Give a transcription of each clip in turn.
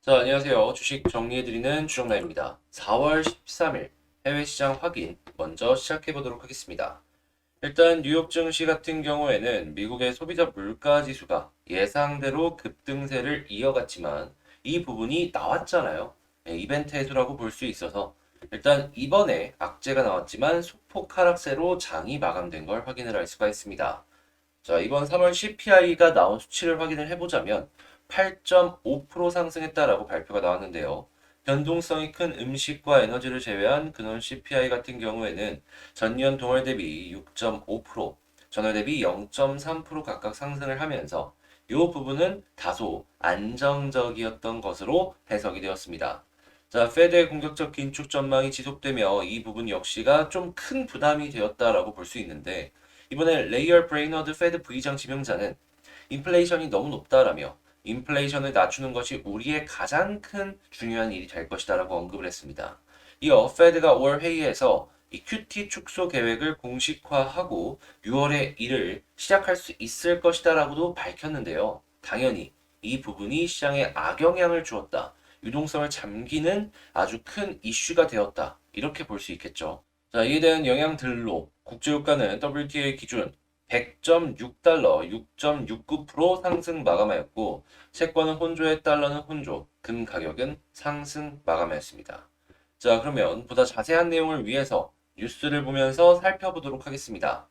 자, 안녕하세요. 주식 정리해드리는 주정라입니다. 4월 13일 해외 시장 확인 먼저 시작해 보도록 하겠습니다. 일단 뉴욕 증시 같은 경우에는 미국의 소비자 물가 지수가 예상대로 급등세를 이어갔지만 이 부분이 나왔잖아요. 이벤트 해소라고 볼 수 있어서 일단 이번에 악재가 나왔지만 소폭 하락세로 장이 마감된 걸 확인을 할 수가 있습니다. 자, 이번 3월 CPI가 나온 수치를 확인을 해보자면 8.5% 상승했다라고 발표가 나왔는데요. 변동성이 큰 음식과 에너지를 제외한 근원 CPI 같은 경우에는 전년 동월 대비 6.5%, 전월 대비 0.3% 각각 상승을 하면서 이 부분은 다소 안정적이었던 것으로 해석이 되었습니다. 자, 페드의 공격적 긴축 전망이 지속되며 이 부분 역시가 좀 큰 부담이 되었다라고 볼 수 있는데 이번에 레이얼 브레이너드 페드 부의장 지명자는 인플레이션이 너무 높다라며 인플레이션을 낮추는 것이 우리의 가장 큰 중요한 일이 될 것이다라고 언급을 했습니다. 이어 페드가 5월 회의에서 이 QT 축소 계획을 공식화하고 6월에 이를 시작할 수 있을 것이다라고도 밝혔는데요. 당연히 이 부분이 시장에 악영향을 주었다. 유동성을 잠기는 아주 큰 이슈가 되었다. 이렇게 볼 수 있겠죠. 자, 이에 대한 영향들로 국제유가는 WTI 기준 100.6달러, 6.69% 상승 마감하였고, 채권은 혼조에 달러는 혼조, 금 가격은 상승 마감하였습니다. 자, 그러면 보다 자세한 내용을 위해서 뉴스를 보면서 살펴보도록 하겠습니다.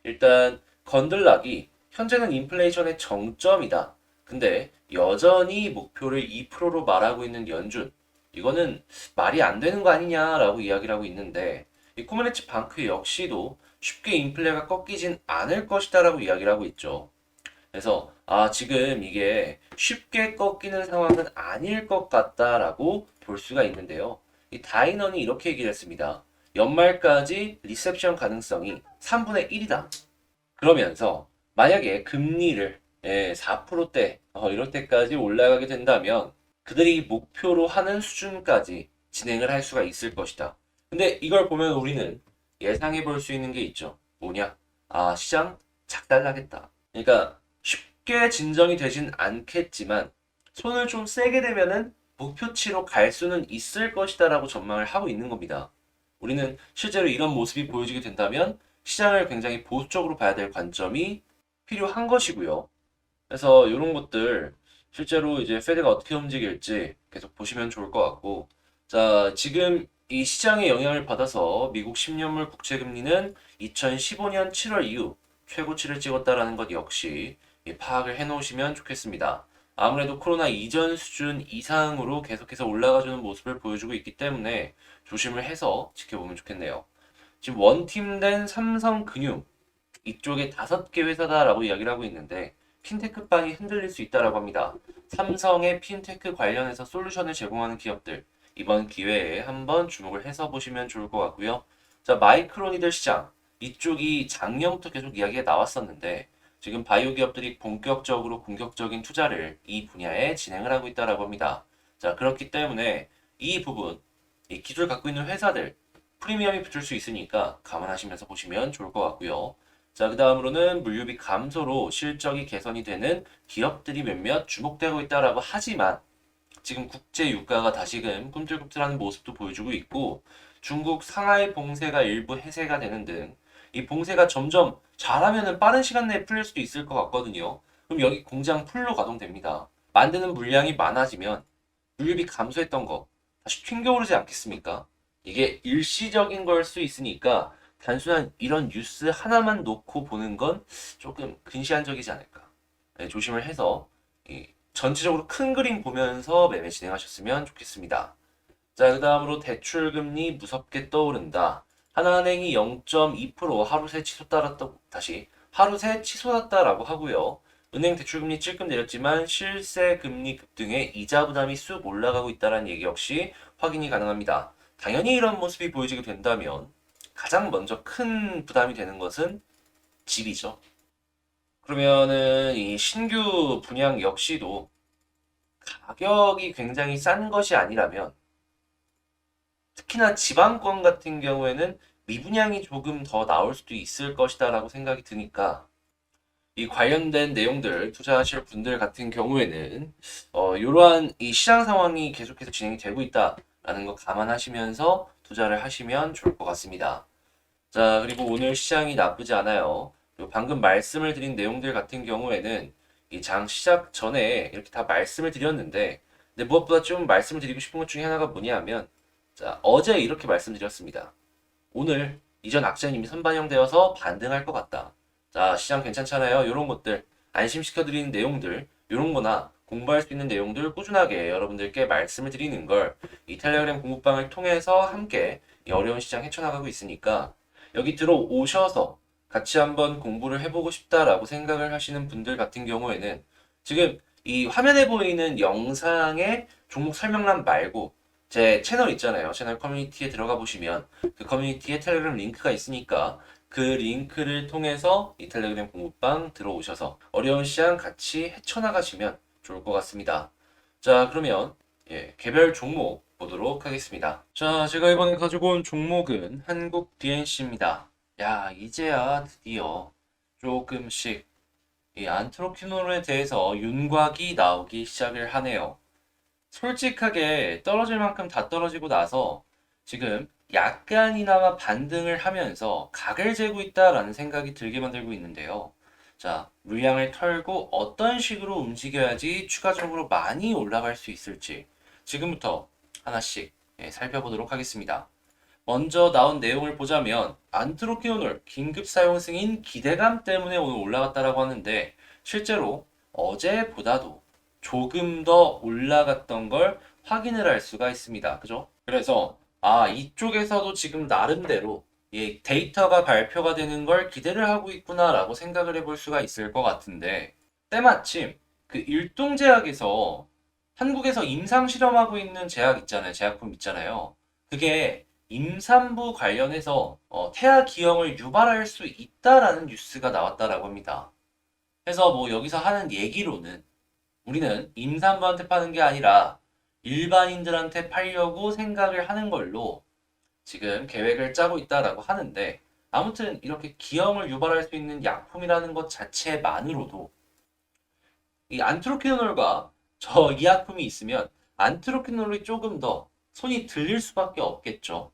일단 건들락이 현재는 인플레이션의 정점이다. 근데 여전히 목표를 2%로 말하고 있는 연준. 이거는 말이 안 되는 거 아니냐라고 이야기를 하고 있는데 이 코메르츠 방크 역시도 쉽게 인플레가 꺾이진 않을 것이다라고 이야기를 하고 있죠. 그래서 지금 이게 쉽게 꺾이는 상황은 아닐 것 같다라고 볼 수가 있는데요. 이 다이넌이 이렇게 얘기를 했습니다. 연말까지 리셉션 가능성이 3분의 1이다. 그러면서 만약에 금리를 4%대 이럴 때까지 올라가게 된다면 그들이 목표로 하는 수준까지 진행을 할 수가 있을 것이다. 근데 이걸 보면 우리는 예상해 볼 수 있는 게 있죠. 뭐냐? 시장 작달나겠다. 그러니까 쉽게 진정이 되진 않겠지만 손을 좀 세게 대면은 목표치로 갈 수는 있을 것이다라고 전망을 하고 있는 겁니다. 우리는 실제로 이런 모습이 보여지게 된다면 시장을 굉장히 보수적으로 봐야 될 관점이 필요한 것이고요. 그래서 이런 것들 실제로 이제 페드가 어떻게 움직일지 계속 보시면 좋을 것 같고, 자, 지금 이 시장의 영향을 받아서 미국 10년물 국채 금리는 2015년 7월 이후 최고치를 찍었다라는 것 역시 파악을 해 놓으시면 좋겠습니다. 아무래도 코로나 이전 수준 이상으로 계속해서 올라가주는 모습을 보여주고 있기 때문에 조심을 해서 지켜보면 좋겠네요. 지금 원팀된 삼성금융 이쪽에 5개 회사다라고 이야기를 하고 있는데 핀테크방이 흔들릴 수 있다라고 합니다. 삼성의 핀테크 관련해서 솔루션을 제공하는 기업들 이번 기회에 한번 주목을 해서 보시면 좋을 것 같고요. 자, 마이크로니들 시장 이쪽이 작년부터 계속 이야기가 나왔었는데 지금 바이오 기업들이 본격적으로 공격적인 투자를 이 분야에 진행을 하고 있다라고 합니다. 자, 그렇기 때문에 이 부분 이 기술 갖고 있는 회사들 프리미엄이 붙을 수 있으니까 감안하시면서 보시면 좋을 것 같고요. 자, 그 다음으로는 물류비 감소로 실적이 개선이 되는 기업들이 몇몇 주목되고 있다라고 하지만 지금 국제 유가가 다시금 꿈틀꿈틀하는 모습도 보여주고 있고 중국 상하이 봉쇄가 일부 해제가 되는 등 이 봉쇄가 점점 잘하면은 빠른 시간 내에 풀릴 수도 있을 것 같거든요. 그럼 여기 공장 풀로 가동됩니다. 만드는 물량이 많아지면 물류비 감소했던 거 다시 튕겨오르지 않겠습니까? 이게 일시적인 걸 수 있으니까 단순한 이런 뉴스 하나만 놓고 보는 건 조금 근시안적이지 않을까. 네, 조심을 해서 전체적으로 큰 그림 보면서 매매 진행하셨으면 좋겠습니다. 자, 그 다음으로 대출금리 무섭게 떠오른다. 하나은행이 0.2% 하루 새 하루 새 치솟았다라고 하고요. 은행 대출금리 찔끔 내렸지만 실세 금리 급등에 이자 부담이 쑥 올라가고 있다는 얘기 역시 확인이 가능합니다. 당연히 이런 모습이 보여지게 된다면 가장 먼저 큰 부담이 되는 것은 집이죠. 그러면은 이 신규 분양 역시도 가격이 굉장히 싼 것이 아니라면 특히나 지방권 같은 경우에는 미분양이 조금 더 나올 수도 있을 것이다라고 생각이 드니까 이 관련된 내용들 투자하실 분들 같은 경우에는 이러한 이 시장 상황이 계속해서 진행이 되고 있다라는 거 감안하시면서 투자를 하시면 좋을 것 같습니다. 자, 그리고 오늘 시장이 나쁘지 않아요. 그리고 방금 말씀을 드린 내용들 같은 경우에는 이 장 시작 전에 이렇게 다 말씀을 드렸는데, 근데 무엇보다 좀 말씀을 드리고 싶은 것 중에 하나가 뭐냐면, 자, 어제 이렇게 말씀드렸습니다. 오늘 이전 악재는 이미 선반영되어서 반등할 것 같다. 자, 시장 괜찮잖아요. 이런 것들 안심시켜드리는 내용들, 이런 거나 공부할 수 있는 내용들 꾸준하게 여러분들께 말씀을 드리는 걸 이 텔레그램 공부방을 통해서 함께 이 어려운 시장 헤쳐나가고 있으니까 여기 들어오셔서 같이 한번 공부를 해보고 싶다라고 생각을 하시는 분들 같은 경우에는 지금 이 화면에 보이는 영상의 종목 설명란 말고 제 채널 있잖아요. 채널 커뮤니티에 들어가 보시면 그 커뮤니티에 텔레그램 링크가 있으니까 그 링크를 통해서 이 텔레그램 공부방 들어오셔서 어려운 시장 같이 헤쳐나가시면 좋을 것 같습니다. 자, 그러면 개별 종목 보도록 하겠습니다. 자, 제가 이번에 가지고 온 종목은 한국 DNC입니다. 야, 이제야 드디어 조금씩 이 안트로퀴놀에 대해서 윤곽이 나오기 시작을 하네요. 솔직하게 떨어질 만큼 다 떨어지고 나서 지금 약간이나마 반등을 하면서 각을 재고 있다라는 생각이 들게 만들고 있는데요. 자, 물량을 털고 어떤 식으로 움직여야지 추가적으로 많이 올라갈 수 있을지 지금부터 하나씩 살펴보도록 하겠습니다. 먼저 나온 내용을 보자면 안트로키노놀 긴급 사용 승인 기대감 때문에 오늘 올라갔다라고 하는데 실제로 어제보다도 조금 더 올라갔던 걸 확인을 할 수가 있습니다. 그죠? 그래서 이쪽에서도 지금 나름대로 이 데이터가 발표가 되는 걸 기대를 하고 있구나라고 생각을 해볼 수가 있을 것 같은데 때마침 그 일동제약에서 한국에서 임상 실험하고 있는 제약 있잖아요. 제약품 있잖아요. 그게 임산부 관련해서 태아 기형을 유발할 수 있다라는 뉴스가 나왔다라고 합니다. 그래서 뭐 여기서 하는 얘기로는 우리는 임산부한테 파는 게 아니라 일반인들한테 팔려고 생각을 하는 걸로 지금 계획을 짜고 있다라고 하는데 아무튼 이렇게 기형을 유발할 수 있는 약품이라는 것 자체만으로도 이 안트로퀴놀과 저 이 약품이 있으면 안트로퀴놀이 조금 더 손이 들릴 수밖에 없겠죠.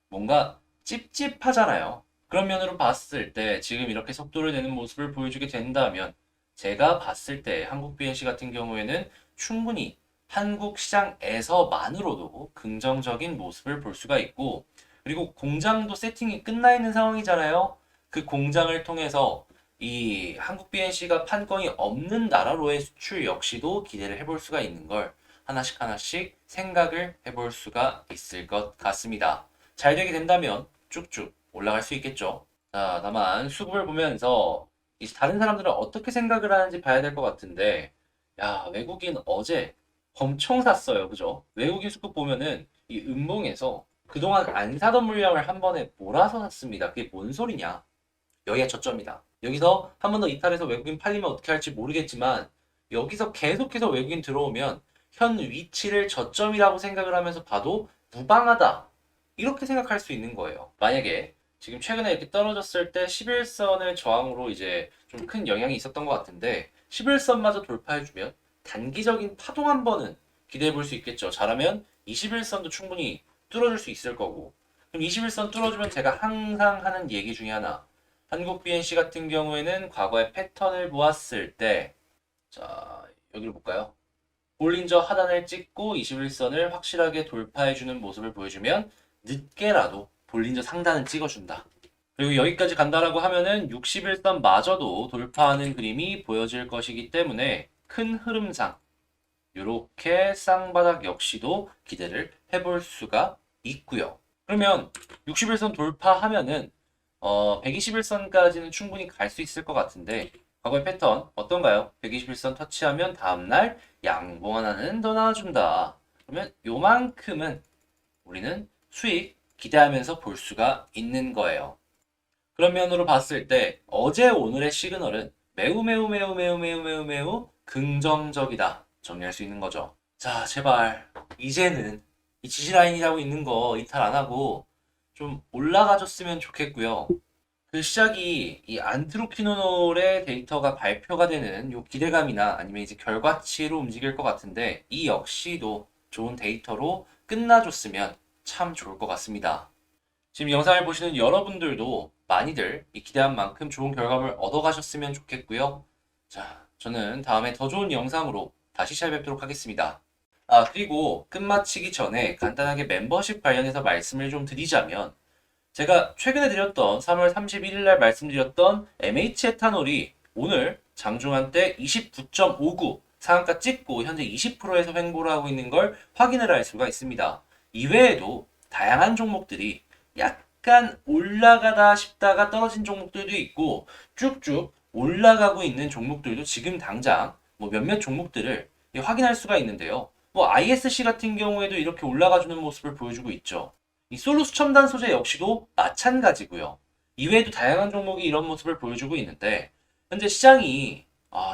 뭔가 찝찝하잖아요. 그런 면으로 봤을 때 지금 이렇게 속도를 내는 모습을 보여주게 된다면 제가 봤을 때 한국 BNC 같은 경우에는 충분히 한국 시장에서만으로도 긍정적인 모습을 볼 수가 있고 그리고 공장도 세팅이 끝나 있는 상황이잖아요. 그 공장을 통해서 이 한국 BNC가 판권이 없는 나라로의 수출 역시도 기대를 해볼 수가 있는 걸 하나씩 하나씩 생각을 해볼 수가 있을 것 같습니다. 잘 되게 된다면 쭉쭉 올라갈 수 있겠죠. 자, 다만 수급을 보면서 이제 다른 사람들은 어떻게 생각을 하는지 봐야 될 것 같은데 야, 외국인 어제 엄청 샀어요. 그죠? 외국인 수급 보면은 이 음봉에서 그동안 안 사던 물량을 한 번에 몰아서 샀습니다. 그게 뭔 소리냐? 여기가 저점이다. 여기서 한 번 더 이탈해서 외국인 팔리면 어떻게 할지 모르겠지만 여기서 계속해서 외국인 들어오면 현 위치를 저점이라고 생각을 하면서 봐도 무방하다. 이렇게 생각할 수 있는 거예요. 만약에 지금 최근에 이렇게 떨어졌을 때 11선을 저항으로 이제 좀 큰 영향이 있었던 것 같은데 11선마저 돌파해주면 단기적인 파동 한 번은 기대해 볼 수 있겠죠. 잘하면 21선도 충분히 뚫어줄 수 있을 거고 그럼 21선 뚫어주면 제가 항상 하는 얘기 중에 하나 한국 BNC 같은 경우에는 과거의 패턴을 보았을 때 자, 여기를 볼까요? 볼린저 하단을 찍고 21선을 확실하게 돌파해주는 모습을 보여주면 늦게라도 볼린저 상단을 찍어준다. 그리고 여기까지 간다라고 하면은 61선마저도 돌파하는 그림이 보여질 것이기 때문에 큰 흐름상 이렇게 쌍바닥 역시도 기대를 해볼 수가 있고요. 그러면 61선 돌파하면은 121선까지는 충분히 갈 수 있을 것 같은데 과거의 패턴 어떤가요? 121선 터치하면 다음날 양봉 하나는 더 나와준다. 그러면 요만큼은 우리는 수익 기대하면서 볼 수가 있는 거예요. 그런 면으로 봤을 때 어제 오늘의 시그널은 매우 매우 매우 매우 매우 매우 매우 긍정적이다. 정리할 수 있는 거죠. 자, 제발 이제는 이 지지라인이라고 있는 거 이탈 안 하고 좀 올라가 줬으면 좋겠고요. 그 시작이 이 안트로퀴노놀의 데이터가 발표가 되는 요 기대감이나 아니면 이제 결과치로 움직일 것 같은데 이 역시도 좋은 데이터로 끝나줬으면 참 좋을 것 같습니다. 지금 영상을 보시는 여러분들도 많이들 이 기대한 만큼 좋은 결과물 얻어가셨으면 좋겠고요. 자, 저는 다음에 더 좋은 영상으로 다시 찾아뵙도록 하겠습니다. 그리고 끝마치기 전에 간단하게 멤버십 관련해서 말씀을 좀 드리자면 제가 최근에 드렸던 3월 31일 날 말씀드렸던 MH 에탄올이 오늘 장중한 때 29.59 상한가 찍고 현재 20%에서 횡보를 하고 있는 걸 확인을 할 수가 있습니다. 이외에도 다양한 종목들이 약간 올라가다 싶다가 떨어진 종목들도 있고 쭉쭉 올라가고 있는 종목들도 지금 당장 뭐 몇몇 종목들을 확인할 수가 있는데요. 뭐 ISC 같은 경우에도 이렇게 올라가주는 모습을 보여주고 있죠. 이 솔루스 첨단 소재 역시도 마찬가지고요. 이외에도 다양한 종목이 이런 모습을 보여주고 있는데 현재 시장이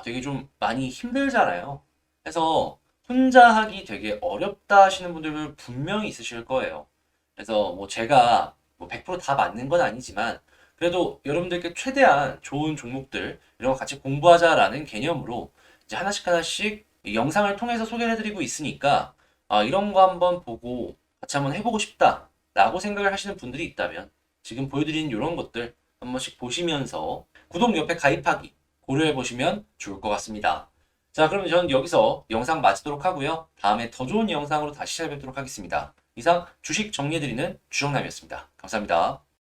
되게 좀 많이 힘들잖아요. 그래서 혼자 하기 되게 어렵다 하시는 분들 분명히 있으실 거예요. 그래서 뭐 제가 뭐 100%다 맞는 건 아니지만 그래도 여러분들께 최대한 좋은 종목들 이런 거 같이 공부하자라는 개념으로 이제 하나씩 하나씩 이 영상을 통해서 소개를 해드리고 있으니까 이런 거 한번 보고 같이 한번 해보고 싶다 라고 생각을 하시는 분들이 있다면 지금 보여드리는 이런 것들 한 번씩 보시면서 구독 옆에 가입하기 고려해 보시면 좋을 것 같습니다. 자, 그러면 저는 여기서 영상 마치도록 하고요. 다음에 더 좋은 영상으로 다시 찾아뵙도록 하겠습니다. 이상 주식 정리해드리는 주정남이었습니다. 감사합니다.